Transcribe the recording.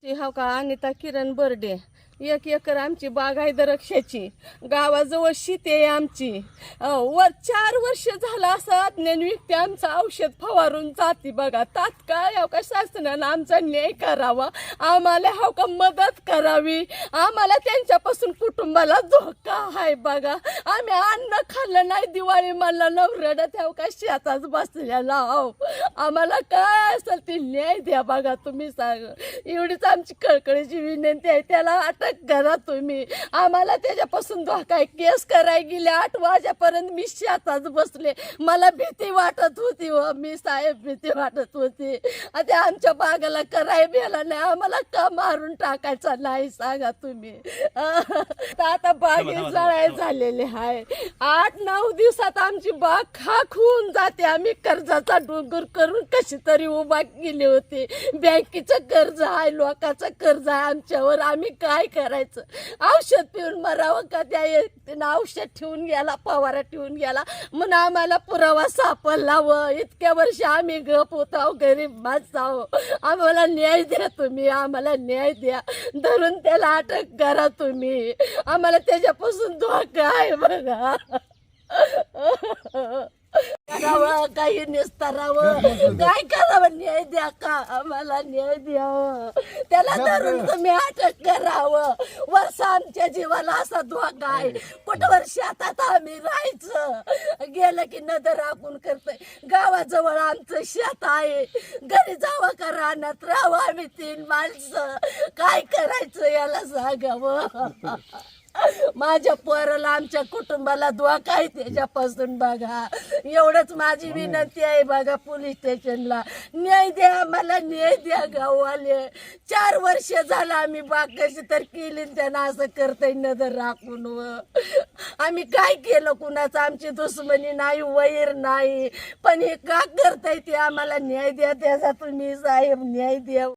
हो का अनिता किरण बर्डे 1 एकर आमची बाग आहे द्राक्षाची. गावाजवळ शेती आहे आमची. 4 वर्ष झालं असं अज्ञान व्यक्ती आमचं औषध फवारून जाते बघा. तात्काळ हो का शासनानं आमचा न्याय करावा, आम्हाला हो का मदत करावी. आम्हाला त्यांच्यापासून कुटुंबाला धोका आहे बघा. आम्ही अन्न खाल्लं नाही दिवाळी मला नवरडत हो का शेतात बसलेला आहो. आम्हाला काय असेल ते न्याय द्या बघा तुम्ही सांग. एवढीच आमची कळकळीची विनंती आहे. त्याला अटक करा तुम्ही. आम्हाला त्याच्यापासून धोका आहे. केस करायला गेले 8 वाजेपर्यंत मी शेतात बसले. मला भीती वाटत होती व मी साहेब भीती वाटत होती. आता आमच्या बागाला कराय बेला नाही. आम्हाला का मारून टाकायचा नाही सांगा तुम्ही. आता बागी जळाय झालेले आहे. 8-9 दिवसात आमची बाग खाक होऊन जाते. आम्ही कर्जाचा डोंगर करून कशी तरी उभा केली होती. बँकेचं कर्ज आहे, लोकांचं कर्ज आहे आमच्यावर. आम्ही काय करायचं? औषध पिऊन मरावं का? त्या एकटीनं औषध ठेवून गेला, फवारा ठेवून गेला म्हणून आम्हाला पुरावा सापडला व इतक्या वर्ष आम्ही गप होतो, गरीब माणसाहो. आम्हाला न्याय द्या तुम्ही, आम्हाला न्याय द्या. धरून त्याला अटक करा तुम्ही. आम्हाला त्याच्यापासून धोका आहे बघा. करावं काही निस्तारावं, काय करावं? न्याय द्या का? आम्हाला न्याय द्यावं. त्याला धरून तुम्ही अटक करावं. वर्ष आमच्या जीवाला असा धोका आहे. कुठं शेतात आम्ही राहायचं, गेलं की नजर राखून करतोय. गावाजवळ आमचं शेत आहे. घरी जावं का रानात राहावं आम्ही 3 माणसं. काय करायचं याला सांगावं. माझ्या पोराला आमच्या कुटुंबाला धोका आहे त्याच्यापासून बघा. एवढंच माझी विनंती आहे बघा. पोलीस स्टेशनला न्याय द्या, आम्हाला न्याय द्या गाववाले. 4 वर्ष झालं आम्ही बाग कशी तर केली, त्यांना असं करताय नजर राखून. आम्ही काय केलं? कुणाचं आमची दुश्मनी नाही, वैर नाही, पण हे का करताय ते आम्हाला न्याय द्या. त्याचा तुम्ही साहेब न्याय द्या.